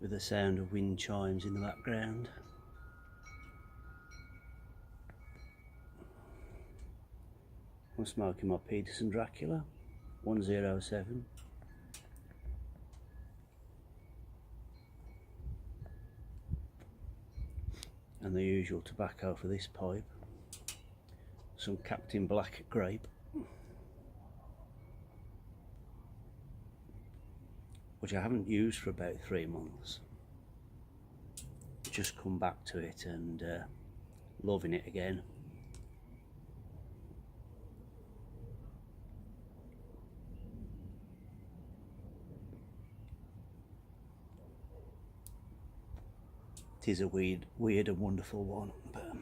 with the sound of wind chimes in the background. I'm smoking my Peterson Dracula 107. And the usual tobacco for this pipe, some Captain Black grape, which I haven't used for about 3 months. Just come back to it and loving it again. It is a weird and wonderful one, but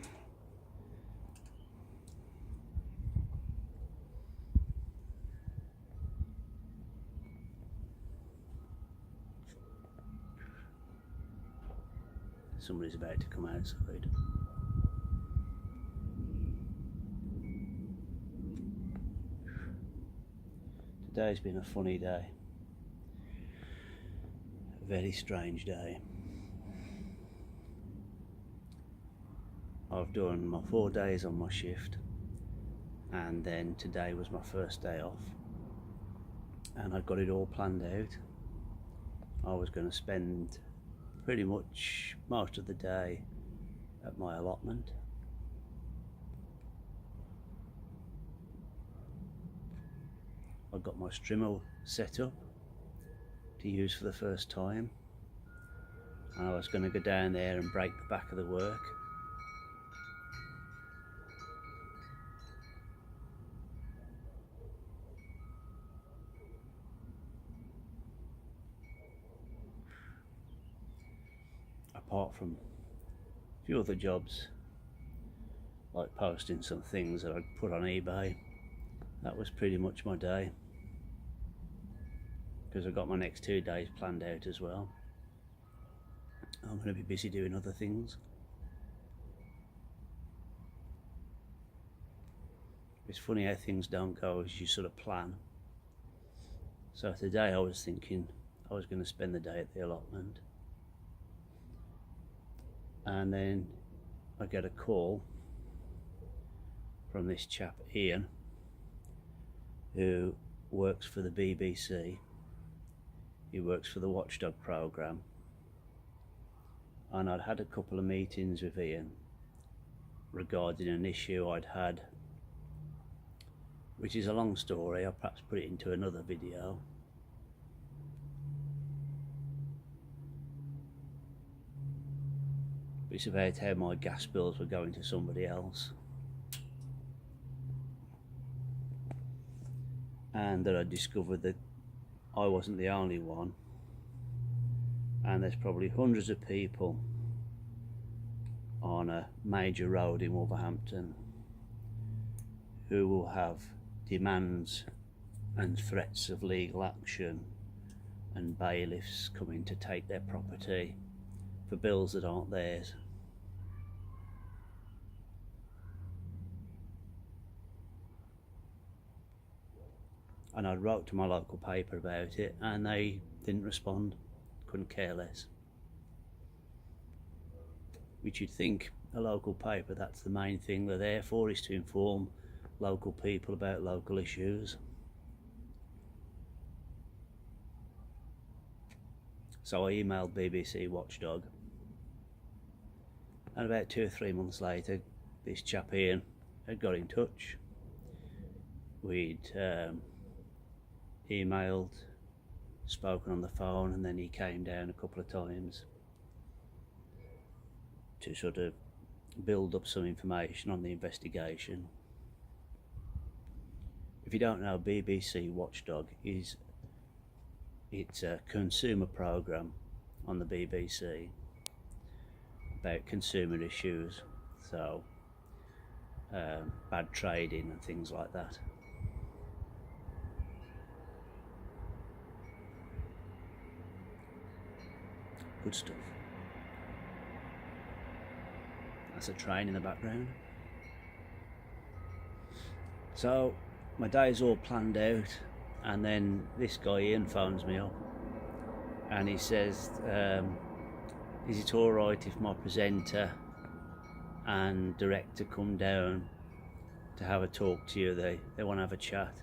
somebody's about to come outside. Today's been a funny day, a very strange day. I've done my 4 days on my shift, and then today was my first day off, and I'd got it all planned out. I was going to spend pretty much most of the day at my allotment. I got my strimmer set up to use for the first time, and I was going to go down there and break the back of the work. Apart from a few other jobs, like posting some things that I'd put on eBay, that was pretty much my day, because I've got my next 2 days planned out as well. I'm going to be busy doing other things. It's funny how things don't go as you sort of plan. So today I was thinking I was going to spend the day at the allotment, and then I get a call from this chap Ian, who works for the BBC. He works for the Watchdog programme, and I'd had a couple of meetings with Ian regarding an issue I'd had, which is a long story. I'll perhaps put it into another video. It's about how my gas bills were going to somebody else, and that I discovered that I wasn't the only one, and there's probably hundreds of people on a major road in Wolverhampton who will have demands and threats of legal action and bailiffs coming to take their property for bills that aren't theirs. And I wrote to my local paper about it, and they didn't respond, couldn't care less. Which you'd think a local paper, that's the main thing they're there for, is to inform local people about local issues. So I emailed BBC Watchdog, and about 2 or 3 months later this chap Ian had got in touch. We'd emailed, spoken on the phone, and then he came down a couple of times to sort of build up some information on the investigation. If you don't know, BBC Watchdog it's a consumer programme on the BBC about consumer issues, so bad trading and things like that. Good stuff. That's a train in the background. So my day's all planned out, and then this guy Ian phones me up and he says is it alright if my presenter and director come down to have a talk to you? They want to have a chat.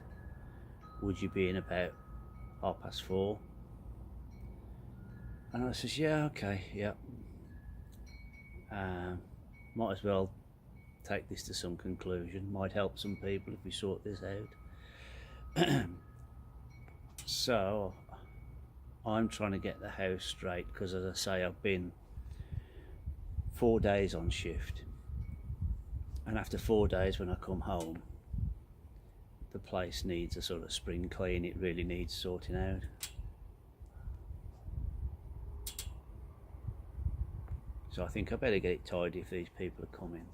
Would you be in about 4:30? And I says, yeah, okay, yeah. Might as well take this to some conclusion. Might help some people if we sort this out. So I'm trying to get the house straight, because as I say, I've been 4 days on shift, and after 4 days when I come home, the place needs a sort of spring clean. It really needs sorting out. So I think I better get it tidy if these people are coming.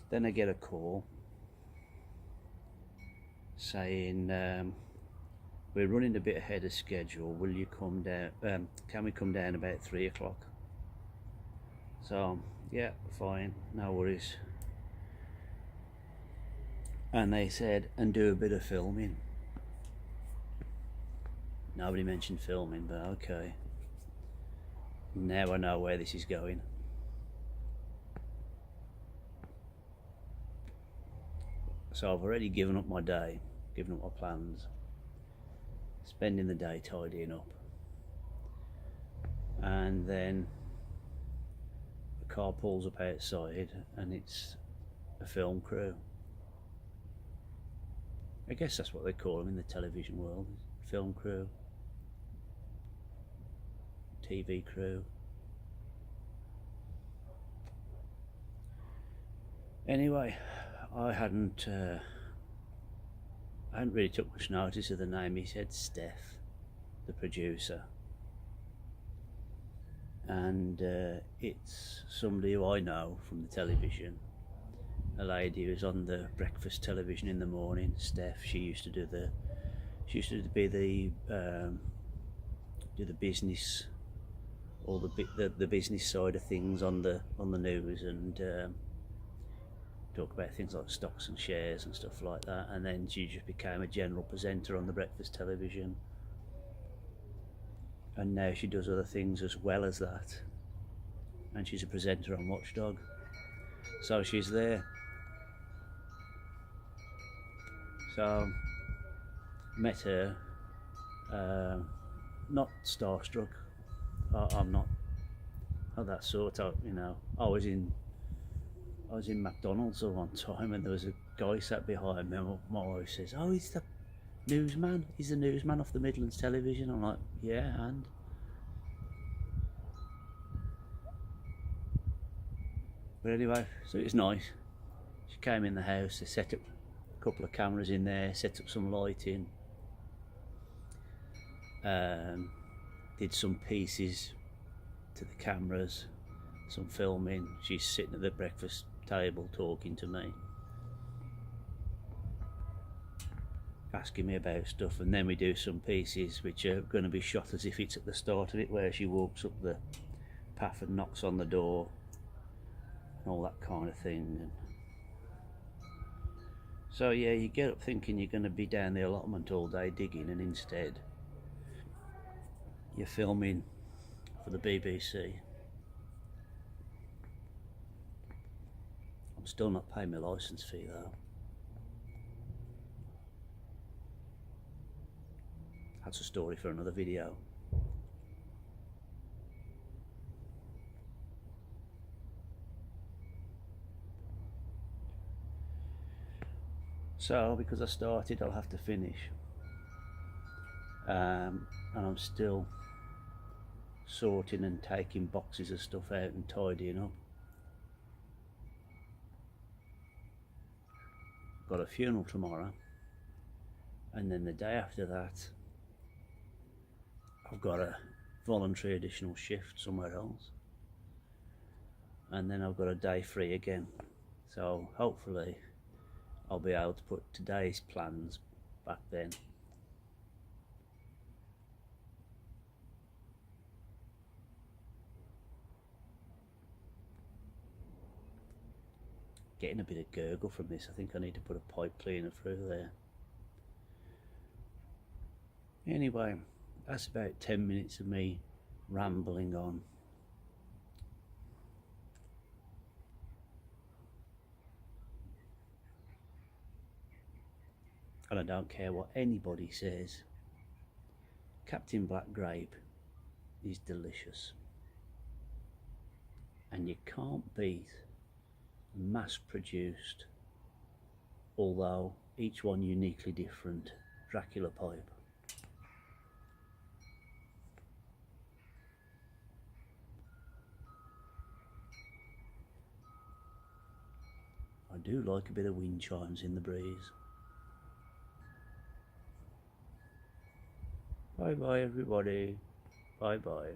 Then I get a call saying, we're running a bit ahead of schedule, will you come down, can we come down about 3 o'clock? So yeah, fine, no worries. And they said, and do a bit of filming. Nobody mentioned filming, but okay. Now I know where this is going. So I've already given up my day, given up my plans, spending the day tidying up. And then a car pulls up outside and it's a film crew. I guess that's what they call them in the television world. Film crew, TV crew. Anyway, I hadn't really took much notice of the name. He said Steph, the producer, and it's somebody who I know from the television. A lady who's on the breakfast television in the morning, Steph. She used to do the business, or the business side of things on the news, and talk about things like stocks and shares and stuff like that. And then she just became a general presenter on the breakfast television, and now she does other things as well as that, and she's a presenter on Watchdog. So she's there. So met her, not starstruck. I'm not that sort of, you know. I was in McDonald's at one time, and there was a guy sat behind me, and my wife says, oh, he's the newsman, he's the newsman off the Midlands television. I'm like, yeah, and? But anyway, so it's nice. She came in the house, they set up a couple of cameras in there, set up some lighting, did some pieces to the cameras, some filming. She's sitting at the breakfast table talking to me, asking me about stuff, and then we do some pieces which are going to be shot as if it's at the start of it, where she walks up the path and knocks on the door and all that kind of thing. And so yeah, you get up thinking you're going to be down the allotment all day digging, and instead you're filming for the BBC. I'm still not paying my licence fee though. That's a story for another video. So because I started, I'll have to finish, and I'm still sorting and taking boxes of stuff out and tidying up. Got a funeral tomorrow, and then the day after that I've got a voluntary additional shift somewhere else, and then I've got a day free again. So hopefully I'll be able to put today's plans back then. Getting a bit of gurgle from this. I think I need to put a pipe cleaner through there. Anyway, that's about 10 minutes of me rambling on. And I don't care what anybody says, Captain Black Grape is delicious. And you can't beat mass produced, although each one uniquely different, Dracula pipe. I do like a bit of wind chimes in the breeze. Bye bye everybody. Bye bye.